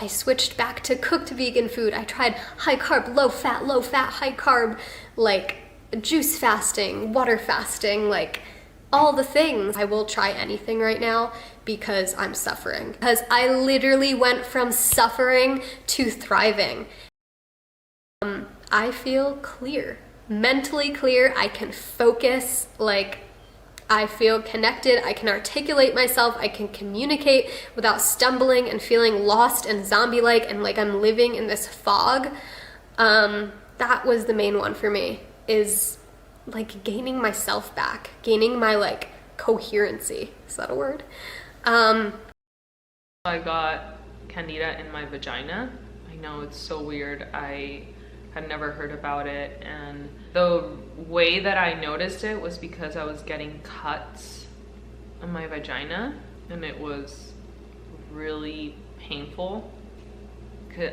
I switched back to cooked vegan food. I tried high carb, low fat, high carb, like juice fasting, water fasting, like all the things. I will try anything right now because I'm suffering. Because I literally went from suffering to thriving. I feel clear, mentally clear. I can focus, like I feel connected, I can articulate myself, I can communicate without stumbling and feeling lost and zombie-like and like I'm living in this fog. That was the main one for me, is like gaining myself back, gaining my like coherency. Is that a word? I got candida in my vagina. I know it's so weird. I had never heard about it, and the way that I noticed it was because I was getting cuts on my vagina and it was really painful.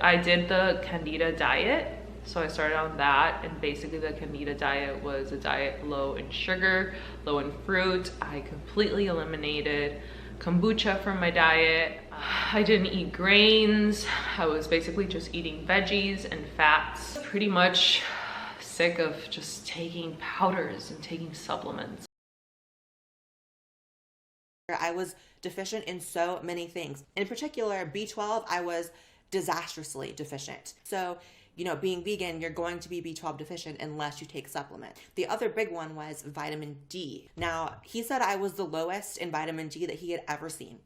I did the candida diet, so I started on that, and basically the candida diet was a diet low in sugar, low in fruit. I completely eliminated kombucha from my diet. I didn't eat grains. I was basically just eating veggies and fats. Pretty much sick of just taking powders and taking supplements. I was deficient in so many things. In particular, B12, I was disastrously deficient. So, you know, being vegan, you're going to be B12 deficient unless you take supplement. The other big one was vitamin D. Now, he said I was the lowest in vitamin D that he had ever seen.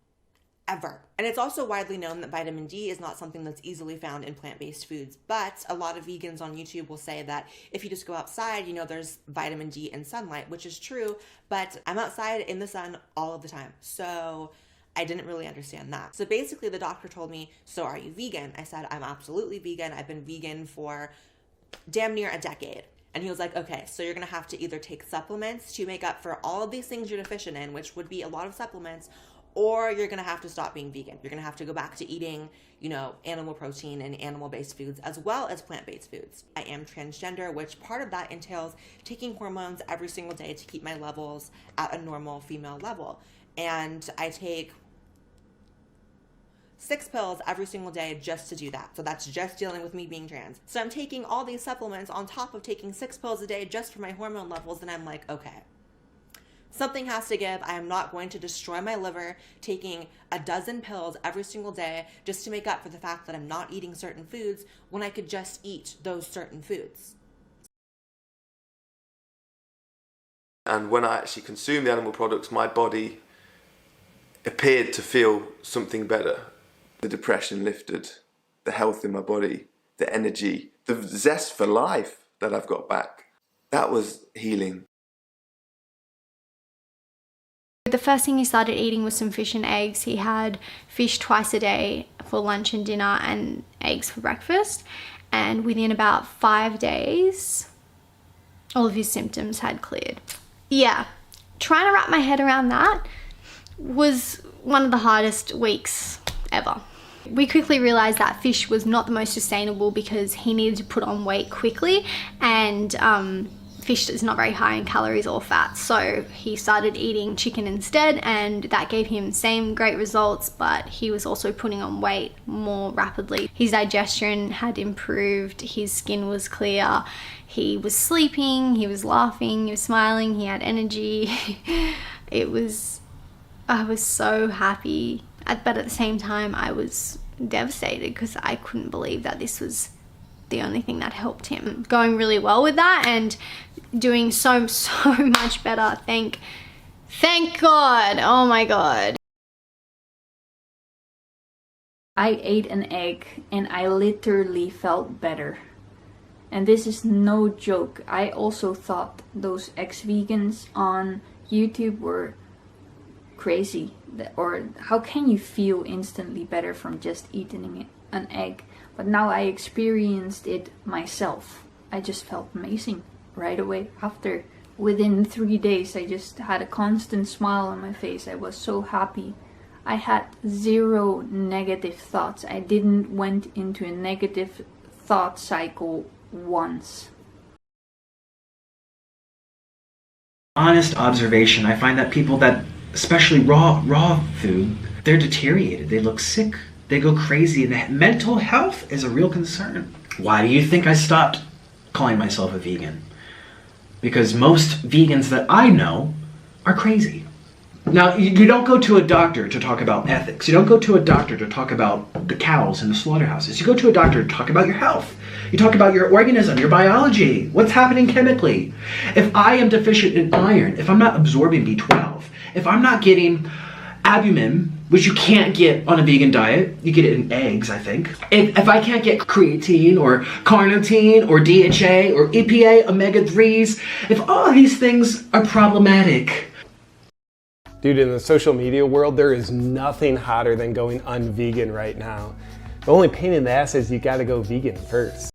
Ever. And it's also widely known that vitamin D is not something that's easily found in plant-based foods, but a lot of vegans on YouTube will say that if you just go outside, you know, there's vitamin D in sunlight, which is true, but I'm outside in the sun all of the time. So I didn't really understand that. So basically the doctor told me, so are you vegan? I said, I'm absolutely vegan. I've been vegan for damn near a decade. And he was like, okay, so you're gonna have to either take supplements to make up for all of these things you're deficient in, which would be a lot of supplements, or you're gonna have to stop being vegan. You're gonna have to go back to eating, you know, animal protein and animal-based foods as well as plant-based foods. I am transgender, which part of that entails taking hormones every single day to keep my levels at a normal female level. And I take 6 pills every single day just to do that. So that's just dealing with me being trans. So I'm taking all these supplements on top of taking 6 pills a day just for my hormone levels, and I'm like, okay, something has to give. I am not going to destroy my liver taking a dozen pills every single day just to make up for the fact that I'm not eating certain foods when I could just eat those certain foods. And when I actually consumed the animal products, my body appeared to feel something better. The depression lifted, the health in my body, the energy, the zest for life that I've got back. That was healing. The first thing he started eating was some fish and eggs. He had fish twice a day for lunch and dinner and eggs for breakfast. And within about 5 days, all of his symptoms had cleared. Yeah, trying to wrap my head around that was one of the hardest weeks ever. We quickly realized that fish was not the most sustainable because he needed to put on weight quickly, and fish is not very high in calories or fat, so he started eating chicken instead, and that gave him same great results, but he was also putting on weight more rapidly. His digestion had improved, his skin was clear, he was sleeping, he was laughing, he was smiling, he had energy. I was so happy, but at the same time I was devastated because I couldn't believe that this was the only thing that helped him. Going really well with that and doing so much better. Thank God. Oh my God. I ate an egg and I literally felt better. And this is no joke. I also thought those ex-vegans on YouTube were crazy. Or how can you feel instantly better from just eating an egg? But now I experienced it myself. I just felt amazing right away after. Within 3 days, I just had a constant smile on my face. I was so happy. I had 0 negative thoughts. I didn't went into a negative thought cycle once. Honest observation, I find that people that, especially raw food, they're deteriorated. They look sick. They go crazy, and mental health is a real concern. Why do you think I stopped calling myself a vegan? Because most vegans that I know are crazy. Now, you don't go to a doctor to talk about ethics. You don't go to a doctor to talk about the cows in the slaughterhouses. You go to a doctor to talk about your health. You talk about your organism, your biology, what's happening chemically. If I am deficient in iron, if I'm not absorbing B12, if I'm not getting albumin, which you can't get on a vegan diet, you get it in eggs, I think. If I can't get creatine or carnitine or DHA or EPA, omega-3s, if all these things are problematic. Dude, in the social media world, there is nothing hotter than going unvegan right now. The only pain in the ass is you gotta go vegan first.